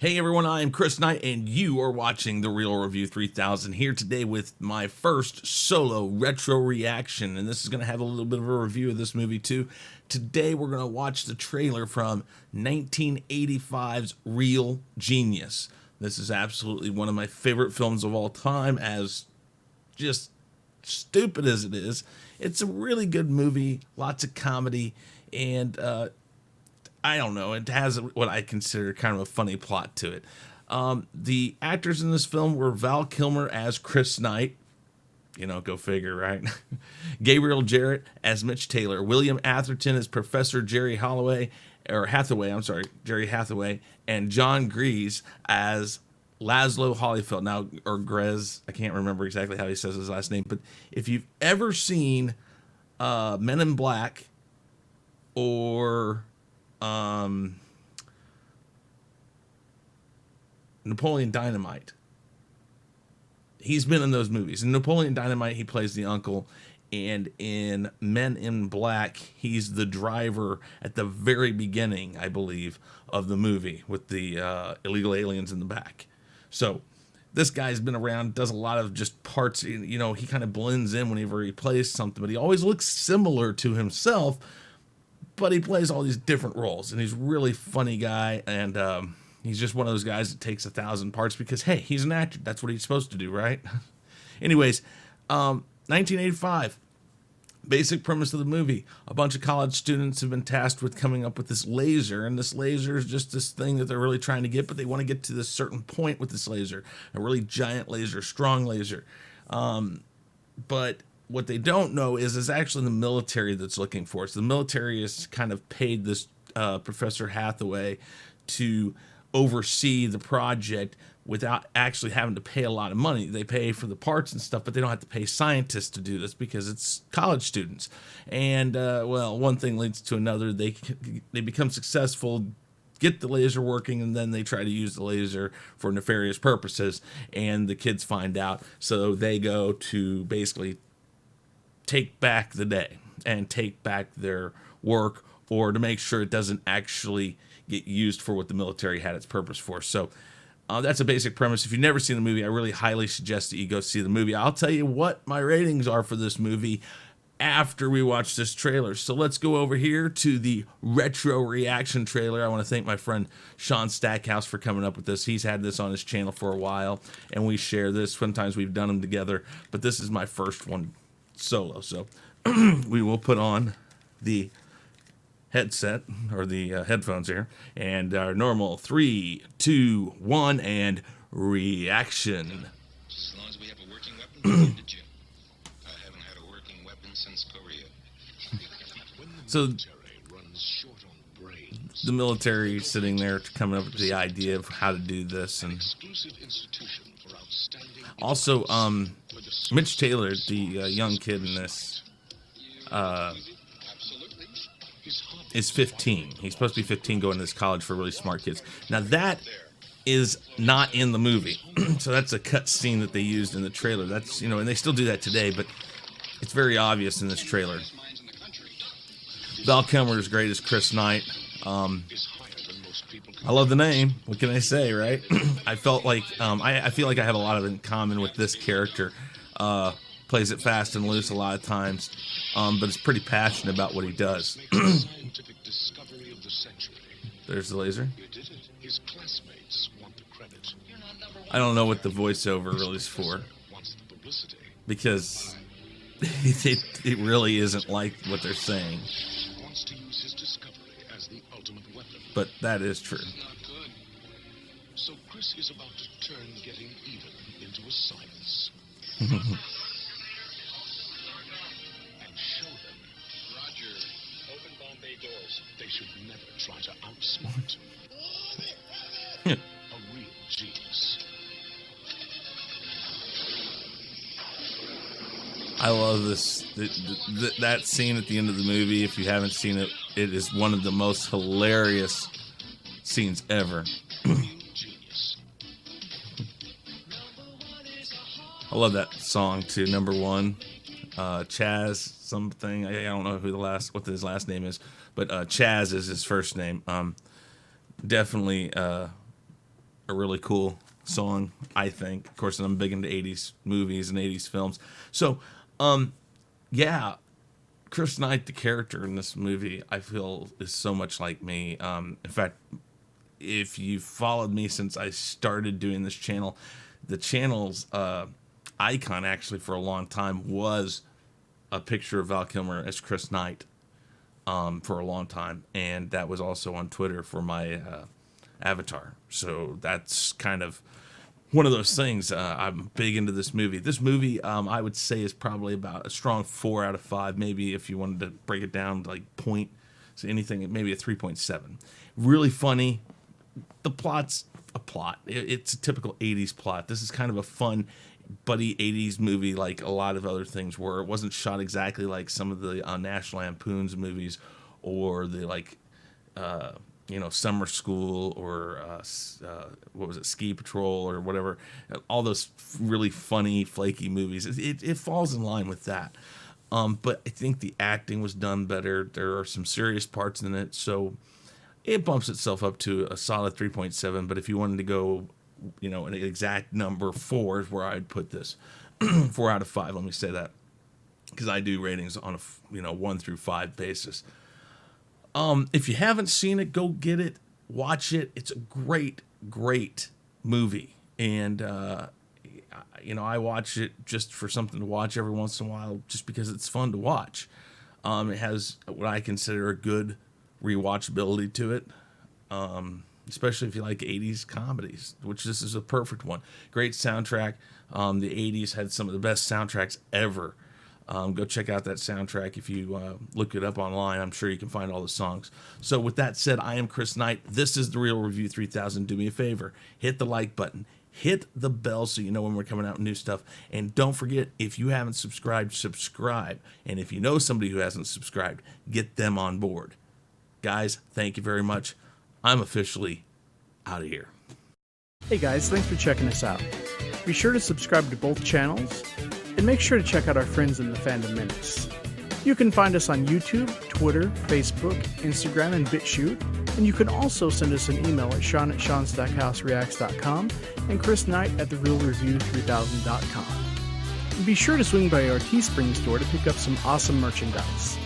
Hey everyone, I am Chris Knight, and you are watching The Real Review 3000 here today with my first solo retro reaction, and this is going to have a little bit of a review of this movie too. Today we're going to watch the trailer from 1985's Real Genius. This is absolutely one of my favorite films of all time, as just stupid as it is. It's a really good movie, lots of comedy, and I don't know. It has what I consider kind of a funny plot to it. The actors in this film were Val Kilmer as Chris Knight. You know, go figure, right? Gabriel Jarrett as Mitch Taylor. William Atherton as Professor Jerry Jerry Hathaway. And John Grease as Laszlo Holyfield. Now, or Grez, I can't remember exactly how he says his last name. But if you've ever seen Men in Black or Napoleon Dynamite, he's been in those movies. In Napoleon Dynamite, he plays the uncle, and in Men in Black, he's the driver at the very beginning, I believe, of the movie with the illegal aliens in the back. So this guy's been around, does a lot of just parts. You know, he kind of blends in whenever he plays something, but he always looks similar to himself. But he plays all these different roles, and he's a really funny guy, and he's just one of those guys that takes 1,000 parts because, hey, he's an actor. That's what he's supposed to do, right? Anyways, 1985, basic premise of the movie. A bunch of college students have been tasked with coming up with this laser, and this laser is just this thing that they're really trying to get, but they want to get to this certain point with this laser, a really giant laser, strong laser. But what they don't know is it's actually the military that's looking for it. So the military has kind of paid this Professor Hathaway to oversee the project without actually having to pay a lot of money. They pay for the parts and stuff, but they don't have to pay scientists to do this because it's college students. And, well, one thing leads to another. They become successful, get the laser working, and then they try to use the laser for nefarious purposes, and the kids find out. So they go to basically take back the day and take back their work, or to make sure it doesn't actually get used for what the military had its purpose for. So that's a basic premise. If you've never seen the movie, I really highly suggest that you go see the movie. I'll tell you what my ratings are for this movie after we watch this trailer. So let's go over here to the retro reaction trailer. I want to thank my friend Sean Stackhouse for coming up with this. He's had this on his channel for a while, and we share this. Sometimes we've done them together, but this is my first one solo. So we will put on the headset, or the headphones here, and our normal 3, 2, 1, and reaction. As long as we have a working weapon, we're in the gym. I haven't had a working weapon since Korea. So the military sitting there coming up with the idea of how to do this, and also Mitch Taylor, the young kid in this, is 15. He's supposed to be 15 going to this college for really smart kids. Now that is not in the movie. So that's a cut scene that they used in the trailer. That's, you know, and they still do that today, but it's very obvious in this trailer. Val Kilmer is great as Chris Knight. I love the name. What can I say, right? I felt like I feel like I have a lot of in common with this character. Plays it fast and loose a lot of times, but is pretty passionate about what he does. There's the laser. I don't know what the voiceover really is for, because it really isn't like what they're saying. But that is true. So Chris is about to turn getting even into a science. And show them. Roger. Open Bombay doors. They should never try to outsmart a real genius. I love this. That scene at the end of the movie, if you haven't seen it, it is one of the most hilarious scenes ever. I love that song too. Number one, Chaz something. I don't know what his last name is, but Chaz is his first name. Definitely a really cool song, I think. Of course, I'm big into 80s movies and 80s films. So, yeah, Chris Knight, the character in this movie, I feel is so much like me. In fact, if you've followed me since I started doing this channel, the channel's icon actually for a long time was a picture of Val Kilmer as Chris Knight for a long time. And that was also on Twitter for my avatar. So that's kind of one of those things. I'm big into this movie. This movie, I would say, is probably about a strong 4 out of 5. Maybe if you wanted to break it down to like point, so anything, maybe a 3.7. Really funny. The plot's a plot. It's a typical 80s plot. This is kind of a fun buddy 80s movie, like a lot of other things were. It wasn't shot exactly like some of the National Lampoon's movies or the like Summer School or what was it, Ski Patrol or whatever. All those really funny, flaky movies. It falls in line with that. But I think the acting was done better. There are some serious parts in it, so it bumps itself up to a solid 3.7. But if you wanted to go, an exact number, 4 is where I'd put this. 4 out of 5. Let me say that, because I do ratings on a 1 through 5 basis. If you haven't seen it, go get it, watch it. It's a great, great movie. And, I watch it just for something to watch every once in a while, just because it's fun to watch. It has what I consider a good rewatchability to it, especially if you like 80s comedies, which this is a perfect one. Great soundtrack. The 80s had some of the best soundtracks ever. Go check out that soundtrack. If you look it up online, I'm sure you can find all the songs. So with that said, I am Chris Knight. This is The Real Review 3000. Do me a favor. Hit the like button. Hit the bell so you know when we're coming out with new stuff. And don't forget, if you haven't subscribed, subscribe. And if you know somebody who hasn't subscribed, get them on board. Guys, thank you very much. I'm officially out of here. Hey guys, thanks for checking us out. Be sure to subscribe to both channels. And make sure to check out our friends in the Fandom Minutes. You can find us on YouTube, Twitter, Facebook, Instagram, and BitChute. And you can also send us an email at sean@seanstackhousereacts.com and chrisknight@therealreview3000.com. And be sure to swing by our Teespring store to pick up some awesome merchandise.